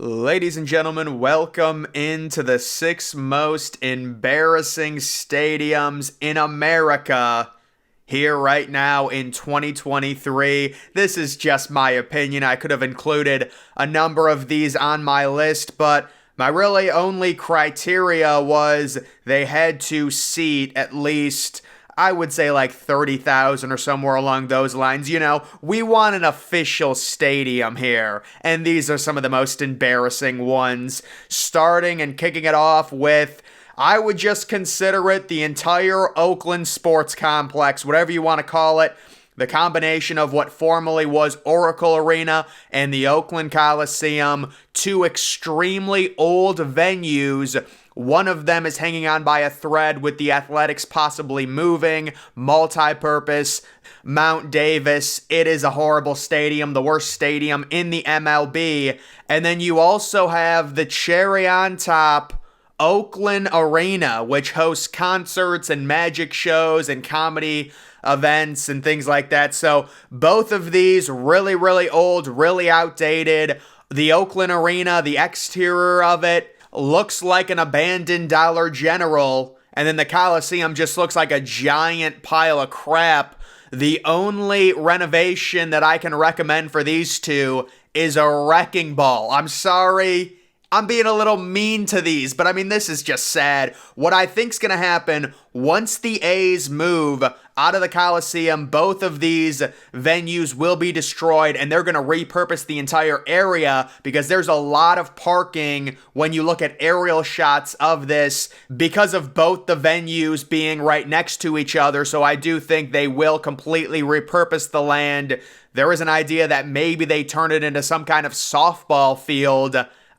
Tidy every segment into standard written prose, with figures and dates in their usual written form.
Ladies and gentlemen, welcome into the 6 most embarrassing stadiums in America here right now in 2023. This is just my opinion. I could have included a number of these on my list, but my really only criteria was they had to seat at least, I would say, like 30,000 or somewhere along those lines. We want an official stadium here, and these are some of the most embarrassing ones. Starting and kicking it off with, I would just consider it the entire Oakland sports complex, whatever you want to call it. The combination of what formerly was Oracle Arena and the Oakland Coliseum, two extremely old venues. One of them is hanging on by a thread with the Athletics possibly moving, multi-purpose. Mount Davis, it is a horrible stadium, the worst stadium in the MLB. And then you also have the cherry on top, Oakland Arena, which hosts concerts and magic shows and comedy events and things like that. So both of these really, really old, really outdated. The Oakland Arena, the exterior of it looks like an abandoned Dollar General, and then the Coliseum just looks like a giant pile of crap. The only renovation that I can recommend for these two is a wrecking ball. I'm sorry, I'm being a little mean to these, but I mean, this is just sad. What I think's going to happen once the A's move out of the Coliseum, both of these venues will be destroyed, and they're going to repurpose the entire area because there's a lot of parking when you look at aerial shots of this because of both the venues being right next to each other. So I do think they will completely repurpose the land. There is an idea that maybe they turn it into some kind of softball field.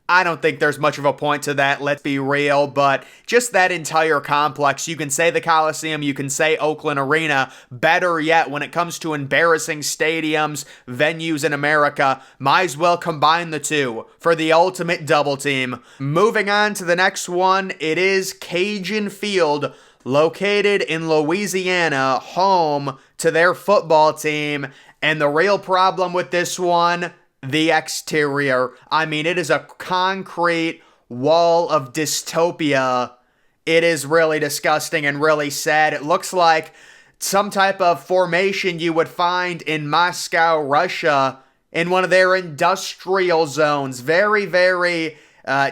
I don't think there's much of a point to that, let's be real, but just that entire complex, you can say the Coliseum, you can say Oakland Arena. Better yet, when it comes to embarrassing stadiums, venues in America, might as well combine the two for the ultimate double team. Moving on to the next one, it is Cajun Field, located in Louisiana, home to their football team, and the real problem with this one, the exterior. I mean, it is a concrete wall of dystopia. It is really disgusting and really sad. It looks like some type of formation you would find in Moscow, Russia, in one of their industrial zones. Very, very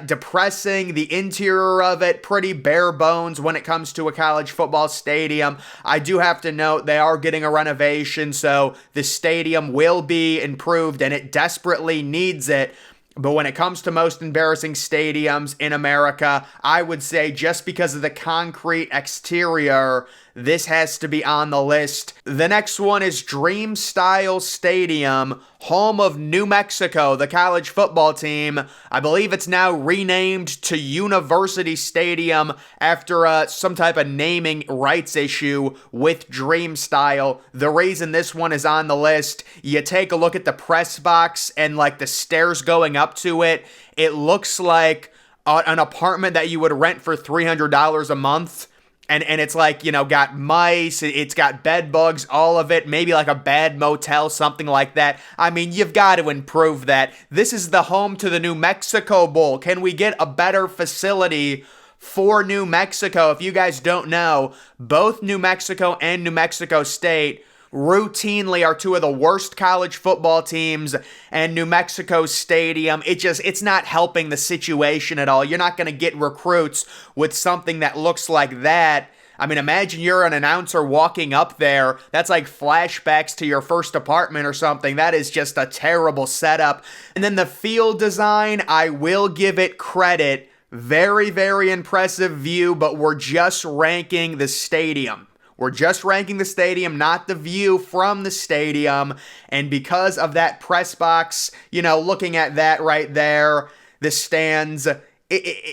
depressing. The interior of it, pretty bare bones when it comes to a college football stadium. I do have to note they are getting a renovation, so the stadium will be improved and it desperately needs it. But when it comes to most embarrassing stadiums in America, I would say just because of the concrete exterior, this has to be on the list. The next one is Dream Style Stadium, home of New Mexico, the college football team. I believe it's now renamed to University Stadium after some type of naming rights issue with Dream Style. The reason this one is on the list, you take a look at the press box and like the stairs going up to it, it looks like an apartment that you would rent for $300 a month. And it's like, got mice, it's got bed bugs, all of it, maybe like a bad motel, something like that. I mean, you've got to improve that. This is the home to the New Mexico Bowl. Can we get a better facility for New Mexico? If you guys don't know, both New Mexico and New Mexico State routinely are two of the worst college football teams, and New Mexico Stadium, it's not helping the situation at all. You're not going to get recruits with something that looks like that. I mean, imagine you're an announcer walking up there. That's like flashbacks to your first apartment or something. That is just a terrible setup. And then the field design, I will give it credit. Very, very impressive view, but we're just ranking the stadium. We're just ranking the stadium, not the view from the stadium. And because of that press box, looking at that right there, the stands,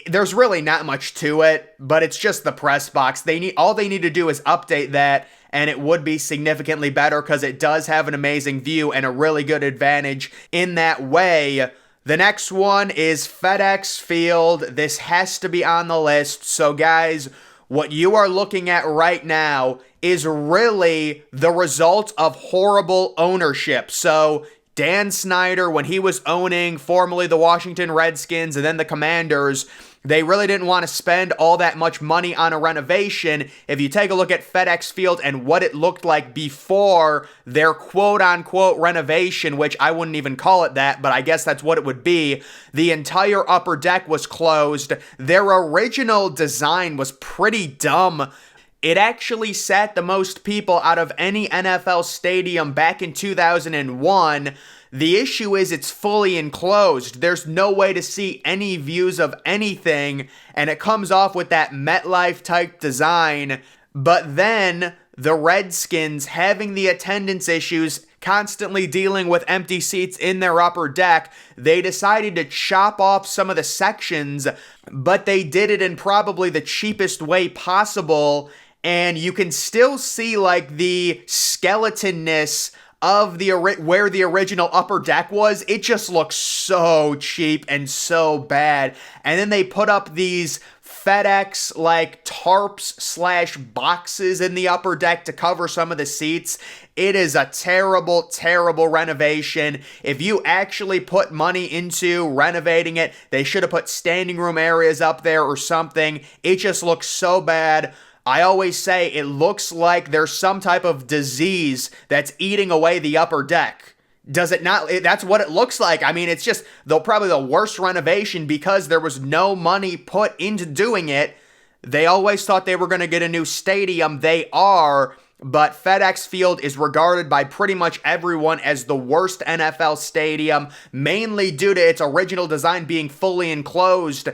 there's really not much to it, but it's just the press box. All they need to do is update that, and it would be significantly better because it does have an amazing view and a really good advantage in that way. The next one is FedEx Field. This has to be on the list. So guys, what you are looking at right now is really the result of horrible ownership. So Dan Snyder, when he was owning formerly the Washington Redskins and then the Commanders, they really didn't want to spend all that much money on a renovation. If you take a look at FedEx Field and what it looked like before their quote-unquote renovation, which I wouldn't even call it that, but I guess that's what it would be, the entire upper deck was closed. Their original design was pretty dumb. It actually sat the most people out of any NFL stadium back in 2001. The issue is it's fully enclosed. There's no way to see any views of anything, and it comes off with that MetLife type design. But then the Redskins, having the attendance issues, constantly dealing with empty seats in their upper deck, they decided to chop off some of the sections, but they did it in probably the cheapest way possible. And you can still see like the skeletonness of where the original upper deck was. It just looks so cheap and so bad. And then they put up these FedEx like tarps / boxes in the upper deck to cover some of the seats. It is a terrible, terrible renovation. If you actually put money into renovating it, they should have put standing room areas up there or something. It just looks so bad. I always say it looks like there's some type of disease that's eating away the upper deck. Does it not? That's what it looks like. I mean, it's just probably the worst renovation because there was no money put into doing it. They always thought they were going to get a new stadium. They are, but FedEx Field is regarded by pretty much everyone as the worst NFL stadium, mainly due to its original design being fully enclosed,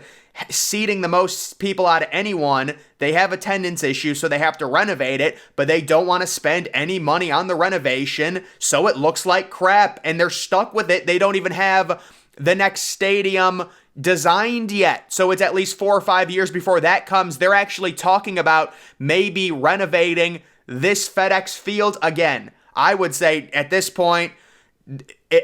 seating the most people out of anyone. They have attendance issues, so they have to renovate it, but they don't want to spend any money on the renovation, so it looks like crap, and they're stuck with it. They don't even have the next stadium designed yet, so it's at least 4 or 5 years before that comes. They're actually talking about maybe renovating this FedEx Field again. I would say at this point,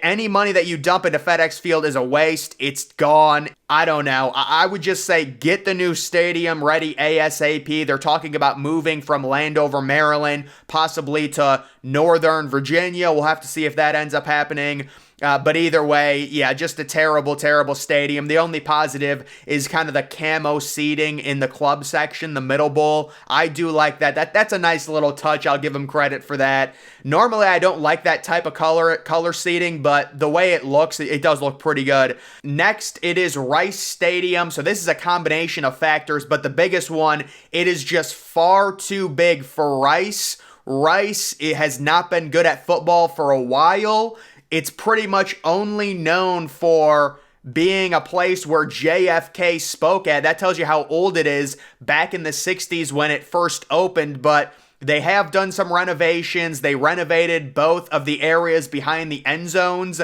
any money that you dump into FedEx Field is a waste. It's gone. I don't know. I would just say get the new stadium ready ASAP. They're talking about moving from Landover, Maryland, possibly to Northern Virginia. We'll have to see if that ends up happening. But either way, yeah, just a terrible, terrible stadium. The only positive is kind of the camo seating in the club section, the middle bowl. I do like that. That's a nice little touch. I'll give them credit for that. Normally, I don't like that type of color seating, but the way it looks, it does look pretty good. Next, it is Rice Stadium. So this is a combination of factors, but the biggest one, it is just far too big for Rice. Rice, it has not been good at football for a while. It's pretty much only known for being a place where JFK spoke at. That tells you how old it is, back in the 60s when it first opened, but they have done some renovations. They renovated both of the areas behind the end zones.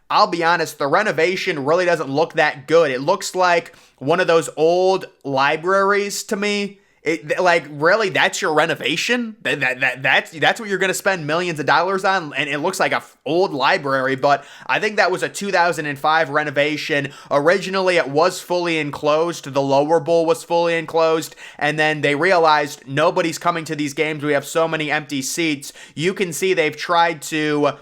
I'll be honest, the renovation really doesn't look that good. It looks like one of those old libraries to me. Really, that's your renovation? That's what you're going to spend millions of dollars on? And it looks like a old library, but I think that was a 2005 renovation. Originally, it was fully enclosed. The lower bowl was fully enclosed, and then they realized nobody's coming to these games. We have so many empty seats. You can see they've tried to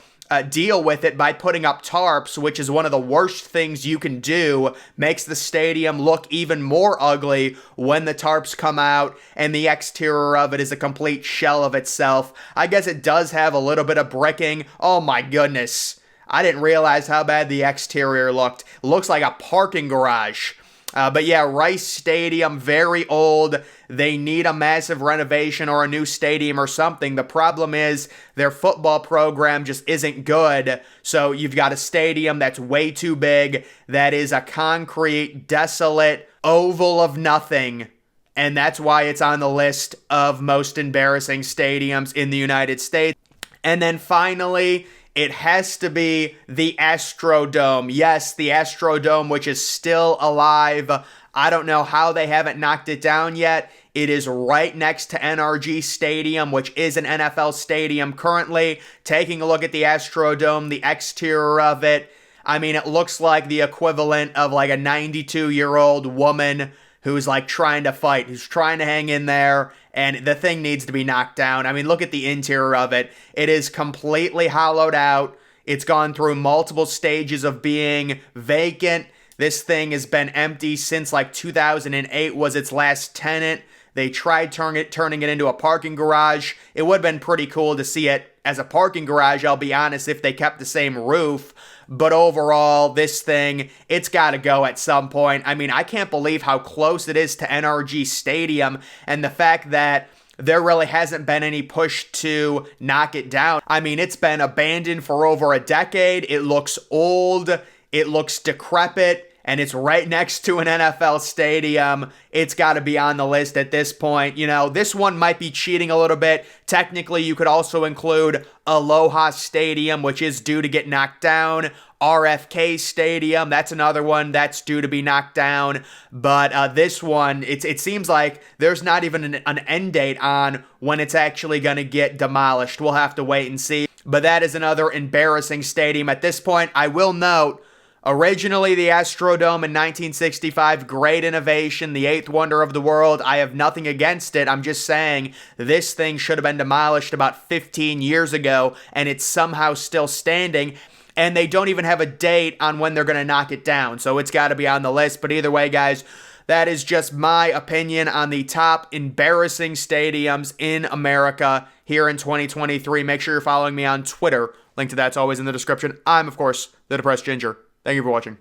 deal with it by putting up tarps, which is one of the worst things you can do. Makes the stadium look even more ugly when the tarps come out and the exterior of it is a complete shell of itself. I guess it does have a little bit of bricking. Oh my goodness. I didn't realize how bad the exterior looked. It looks like a parking garage. But yeah, Rice Stadium, very old. They need a massive renovation or a new stadium or something. The problem is their football program just isn't good. So you've got a stadium that's way too big, that is a concrete, desolate oval of nothing. And that's why it's on the list of most embarrassing stadiums in the United States. And then finally, it has to be the Astrodome. Yes, the Astrodome, which is still alive. I don't know how they haven't knocked it down yet. It is right next to NRG Stadium, which is an NFL stadium currently. Taking a look at the Astrodome, the exterior of it, I mean, it looks like the equivalent of like a 92-year-old woman who's like trying to fight, who's trying to hang in there, and the thing needs to be knocked down. I mean, look at the interior of it. It is completely hollowed out. It's gone through multiple stages of being vacant. This thing has been empty since like 2008 was its last tenant. They tried turning it into a parking garage. It would have been pretty cool to see it as a parking garage, I'll be honest, if they kept the same roof. But overall, this thing, it's got to go at some point. I mean, I can't believe how close it is to NRG Stadium, and the fact that there really hasn't been any push to knock it down. I mean, it's been abandoned for over a decade. It looks old. It looks decrepit. And it's right next to an NFL stadium. It's got to be on the list at this point. You know, this one might be cheating a little bit. Technically, you could also include Aloha Stadium, which is due to get knocked down. RFK Stadium, that's another one that's due to be knocked down. But this one, it seems like there's not even an end date on when it's actually going to get demolished. We'll have to wait and see. But that is another embarrassing stadium. At this point, I will note, originally the Astrodome in 1965, great innovation, the eighth wonder of the world. I have nothing against it. I'm just saying this thing should have been demolished about 15 years ago, and it's somehow still standing. And they don't even have a date on when they're going to knock it down. So it's got to be on the list. But either way, guys, that is just my opinion on the top embarrassing stadiums in America here in 2023. Make sure you're following me on Twitter. Link to that's always in the description. I'm, of course, the Depressed Ginger. Thank you for watching.